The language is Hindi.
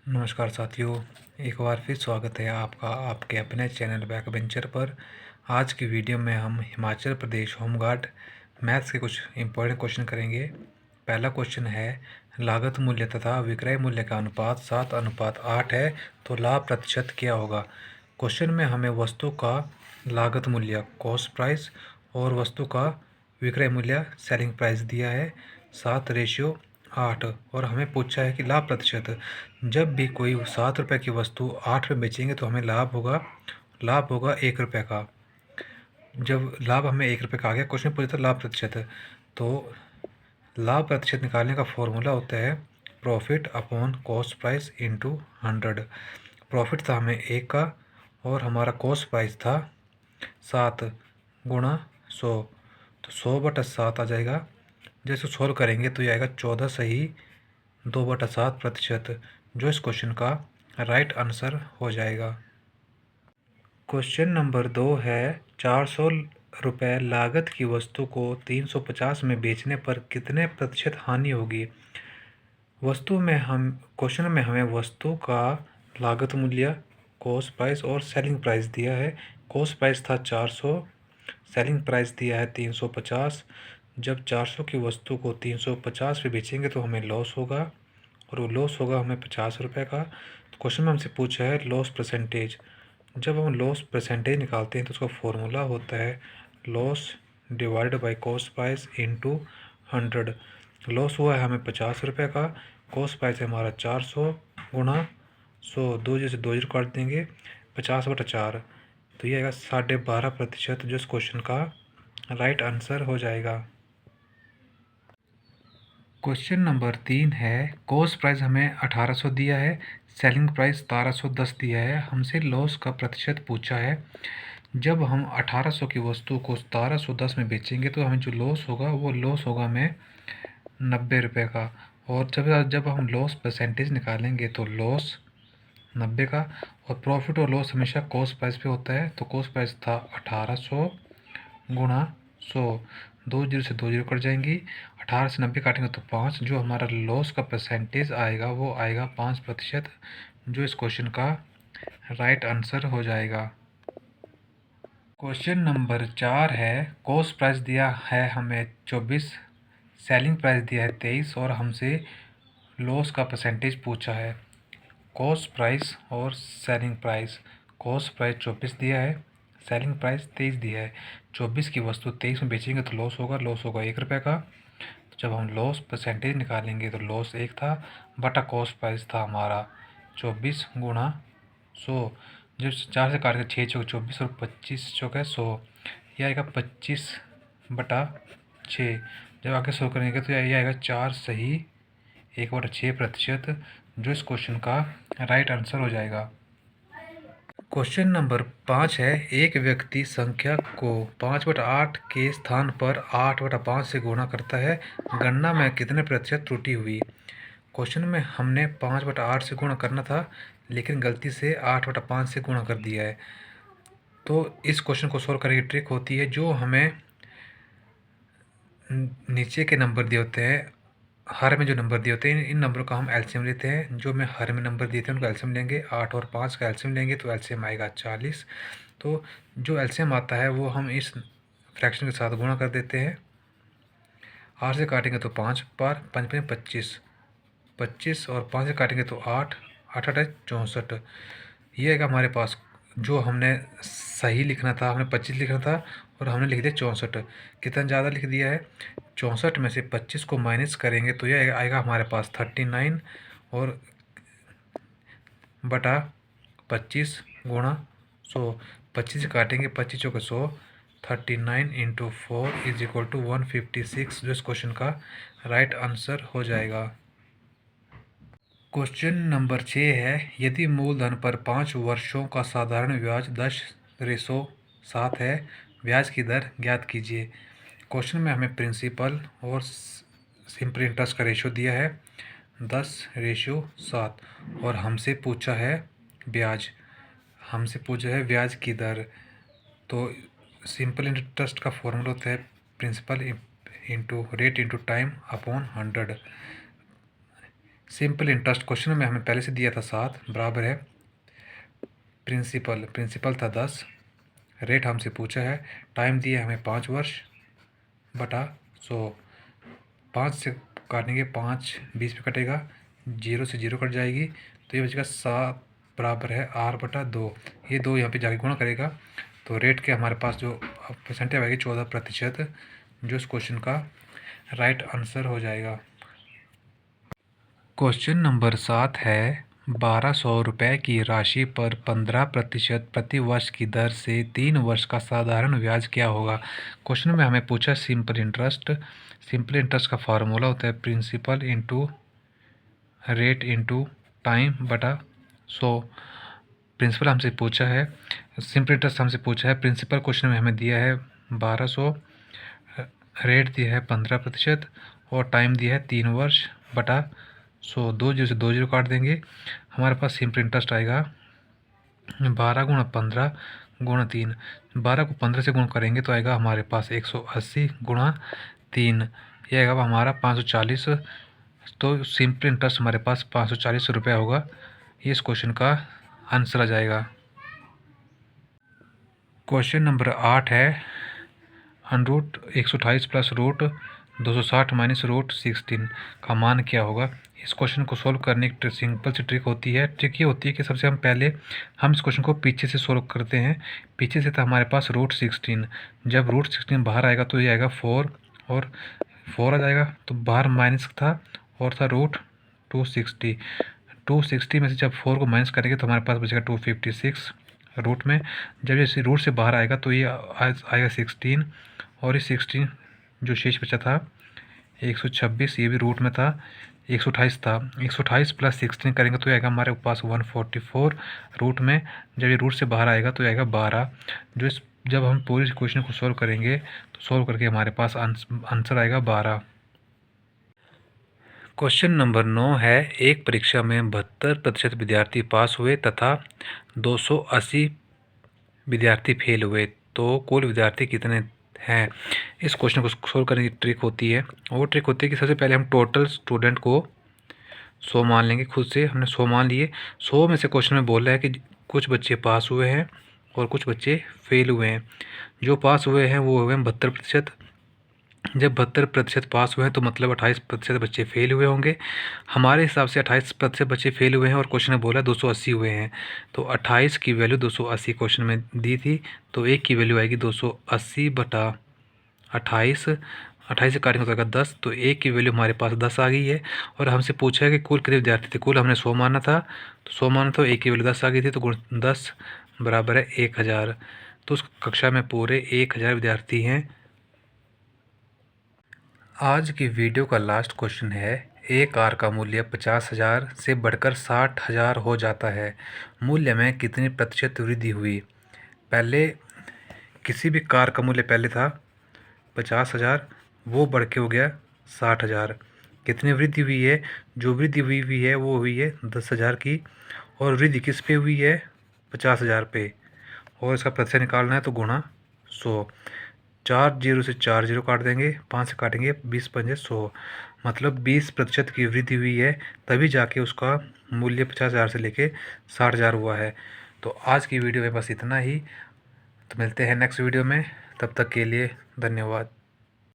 नमस्कार साथियों, एक बार फिर स्वागत है आपका आपके अपने चैनल बैक वेंचर पर। आज की वीडियो में हम हिमाचल प्रदेश होमगार्ड मैथ्स के कुछ इम्पोर्टेंट क्वेश्चन करेंगे। पहला क्वेश्चन है, लागत मूल्य तथा विक्रय मूल्य का अनुपात 7:8 है, तो लाभ प्रतिशत क्या होगा। क्वेश्चन में हमें वस्तु का लागत मूल्य कॉस्ट प्राइस और वस्तु का विक्रय मूल्य सेलिंग प्राइस दिया है 7:8, और हमें पूछा है कि लाभ प्रतिशत। जब भी कोई 7 रुपये की वस्तु 8 रुपये बेचेंगे तो हमें लाभ होगा 1 रुपये का। जब लाभ हमें 1 रुपये का आ गया, क्वेश्चन पूछा था लाभ प्रतिशत, तो लाभ प्रतिशत निकालने का फॉर्मूला होता है profit upon cost price into 100। Profit था हमें 1 का और हमारा कॉस्ट प्राइस था 7 गुणा 100, तो 100/7 आ जाएगा। जैसे सॉल्व करेंगे तो ये आएगा 14 सही 2/7%, जो इस क्वेश्चन का राइट आंसर हो जाएगा। क्वेश्चन नंबर 2 है, 400 रुपये लागत की वस्तु को 350 में बेचने पर कितने प्रतिशत हानि होगी। क्वेश्चन में हमें वस्तु का लागत मूल्य, कॉस्ट प्राइस और सेलिंग प्राइस दिया है। कॉस्ट प्राइस था 400, सेलिंग प्राइस दिया है 350। जब 400 की वस्तु को 350 पे बेचेंगे तो हमें लॉस होगा, और वो लॉस होगा हमें 50 रुपये का। तो क्वेश्चन में हमसे पूछा है लॉस परसेंटेज। जब हम लॉस परसेंटेज निकालते हैं तो उसका फॉर्मूला होता है loss divided by cost price into 100। Loss हुआ है हमें 50 रुपये का, कॉस्ट प्राइस है हमारा 400 गुणा 100, 2 जैसे 2 जीरो काट देंगे, 50/4, तो ये आएगा 12.5%, जो इस क्वेश्चन का राइट आंसर हो जाएगा। क्वेश्चन नंबर 3 है, कॉस्ट प्राइस हमें 1800 दिया है, सेलिंग प्राइस 1710 दिया है, हमसे लॉस का प्रतिशत पूछा है। जब हम 1800 की वस्तु को 1710 में बेचेंगे तो हमें जो लॉस होगा वो लॉस होगा हमें 90 रुपये का, और जब हम लॉस परसेंटेज निकालेंगे तो लॉस 90 का, और प्रॉफिट और लॉस हमेशा कॉस्ट प्राइस पे होता है। तो कॉस्ट प्राइस था 1800 गुणा 100, 2 जीरो से 2 जीरो कट जाएंगी, 18 से 90 काटेंगे तो 5, जो हमारा लॉस का परसेंटेज आएगा वो आएगा 5%, जो इस क्वेश्चन का राइट आंसर हो जाएगा। क्वेश्चन नंबर 4 है, कॉस्ट प्राइस दिया है हमें 24, सेलिंग प्राइस दिया है 23, और हमसे लॉस का परसेंटेज पूछा है। कॉस्ट प्राइस और सेलिंग प्राइस, कॉस्ट प्राइस 24 दिया है, सेलिंग प्राइस 23 दिया है। 24 की वस्तु 23 में बेचेंगे तो लॉस होगा 1 रुपये का। तो जब हम लॉस परसेंटेज निकालेंगे तो लॉस 1 था, बटा कॉस्ट प्राइस था हमारा 24 गुणा 100, जब 4 से काट के 6 चौके 24 और 25 चौके 100, यह आएगा 25/6। जब आगे 100 करेंगे तो यह आएगा 4 सही 1/6%, जो इस क्वेश्चन का राइट आंसर हो जाएगा। क्वेश्चन नंबर 5 है, एक व्यक्ति संख्या को 5/8 के स्थान पर 8/5 से गुणा करता है, गणना में कितने प्रतिशत त्रुटि हुई। क्वेश्चन में हमने 5/8 से गुणा करना था, लेकिन गलती से 8/5 से गुणा कर दिया है। तो इस क्वेश्चन को सॉल्व करने की ट्रिक होती है, जो हमें नीचे के नंबर दिए होते हैं, हर में जो नंबर दिए होते हैं, इन नंबरों का हम एलसीएम लेते हैं। जो मैं हर में नंबर दिए थे उनका एलसीएम लेंगे, 8 और 5 का एलसीएम लेंगे तो एलसीएम आएगा 40। तो जो एलसीएम आता है वो हम इस फ्रैक्शन के साथ गुणा कर देते हैं। 8 से काटेंगे तो 5 बार, 5 में 25, 25 और 5 से काटेंगे तो 8, 8 8 64। ये आएगा हमारे पास। जो हमने सही लिखना था, हमने 25 लिखना था और हमने लिख दिया 64। कितना ज़्यादा लिख दिया है, 64 में से 25 को माइनस करेंगे तो यह आएगा हमारे पास 39, और बटा 25 गुणा 100, 25 से काटेंगे 25 चौके 100, 39 इंटू 4 इज इक्वल टू 156, जो इस क्वेश्चन का राइट आंसर हो जाएगा। क्वेश्चन नंबर 6 है, यदि मूलधन पर 5 वर्षों का साधारण ब्याज 10:7 है, ब्याज की दर ज्ञात कीजिए। क्वेश्चन में हमें प्रिंसिपल और सिंपल इंटरेस्ट का रेशो दिया है 10:7, और हमसे पूछा है ब्याज की दर। तो सिंपल इंटरेस्ट का फॉर्मूला होता है principal into rate into time upon 100। Simple interest question में हमें पहले से दिया था 7 बराबर है प्रिंसिपल था 10, रेट हमसे पूछा है, टाइम दिया है हमें 5 वर्ष बटा 100। 5 से काटेंगे 5 20 पे कटेगा, 0 से 0 कट जाएगी, तो ये बचेगा 7 बराबर है r/2। ये 2 यहाँ पे जाके गुणा करेगा, तो रेट के हमारे पास जो परसेंटेज आएगी 14%, जो इस क्वेश्चन का राइट आंसर हो जाएगा। क्वेश्चन नंबर 7 है 1200 रुपये की राशि पर 15% प्रति वर्ष की दर से 3 वर्ष का साधारण ब्याज क्या होगा। क्वेश्चन में हमें पूछा सिंपल इंटरेस्ट का फार्मूला होता है principal into rate into time बटा 100। प्रिंसिपल हमसे पूछा है, सिंपल इंटरेस्ट हमसे पूछा है, प्रिंसिपल क्वेश्चन में हमें दिया है 1200, रेट दिया है 15% और टाइम दिया है 3 वर्ष बटा 100। 2 0 से 2 0 काट देंगे, हमारे पास सिंपल इंटरेस्ट आएगा 12 गुणा 15 गुणा 3। 12 को 15 से गुणा करेंगे तो आएगा हमारे पास 180 गुणा 3, ये आएगा हमारा 540। तो सिंपल इंटरेस्ट हमारे पास 540 रुपये होगा, ये इस क्वेश्चन का आंसर आ जाएगा। क्वेश्चन नंबर 8 है √128 प्लस √260 माइनस √16 का मान क्या होगा। इस क्वेश्चन को सोल्व करने की सिंपल सी ट्रिक होती है। ट्रिक ये होती है कि सबसे हम पहले इस क्वेश्चन को पीछे से सोल्व करते हैं। पीछे से था हमारे पास √16, जब √16 बाहर आएगा तो ये आएगा 4 और 4 आ जाएगा, तो बाहर माइनस था और था √260। 260 में से जब 4 को माइनस करेंगे तो हमारे पास बचेगा 256 रूट में। जब ये रूट से बाहर आएगा तो ये आएगा 16 और ये 16 जो शेष बचा था 126, ये भी रूट में था, 128 था। 128 प्लस 16 करेंगे तो आएगा हमारे पास 144 रूट में। जब ये रूट से बाहर आएगा तो आएगा 12। जब हम पूरी क्वेश्चन को सॉल्व करेंगे तो सॉल्व करके हमारे पास आंसर आएगा 12। क्वेश्चन नंबर 9 है एक परीक्षा में 72% विद्यार्थी पास हुए तथा 280 विद्यार्थी फेल हुए, तो कुल विद्यार्थी कितने हैं। इस क्वेश्चन को सोल्व करने की ट्रिक होती है, वो ट्रिक होती है कि सबसे पहले हम टोटल स्टूडेंट को 100 मान लेंगे। खुद से हमने 100 मान लिए। 100 में से क्वेश्चन में बोल रहा है कि कुछ बच्चे पास हुए हैं और कुछ बच्चे फेल हुए हैं। जो पास हुए हैं वो हुए हैं 72%। जब 72% पास हुए हैं तो मतलब 28% बच्चे फेल हुए होंगे। हमारे हिसाब से 28% बच्चे फेल हुए हैं और क्वेश्चन में बोला 280 हुए हैं, तो 28 की वैल्यू 280 क्वेश्चन में दी थी, तो एक की वैल्यू आएगी 280 बटा 28। 28 से काटेंगे तो आएगा 10, तो एक की वैल्यू हमारे पास 10 आ गई है। और हमसे पूछा है कि कुल कितने विद्यार्थी थे। कुल हमने 100 माना था, तो 100 माना था, एक की वैल्यू 10 आ गई थी, तो गुण 10 बराबर है 1000। तो उस कक्षा में पूरे 1000 विद्यार्थी हैं। आज की वीडियो का लास्ट क्वेश्चन है एक कार का मूल्य 50,000 से बढ़कर 60,000 हो जाता है, मूल्य में कितनी प्रतिशत वृद्धि हुई। पहले किसी भी कार का मूल्य पहले था 50,000, वो बढ़ के हो गया 60,000। कितनी वृद्धि हुई है, जो वृद्धि हुई है वो हुई है 10,000 की, और वृद्धि किस पे हुई है 50,000 पे, और इसका प्रतिशत निकालना है तो गुणा 100। 4 0 से 4 0 काट देंगे, 5 से काटेंगे 20 पंजे 100, मतलब 20% की वृद्धि हुई है, तभी जाके उसका मूल्य 50,000 से लेके 60,000 हुआ है। तो आज की वीडियो में बस इतना ही, तो मिलते हैं नेक्स्ट वीडियो में, तब तक के लिए धन्यवाद।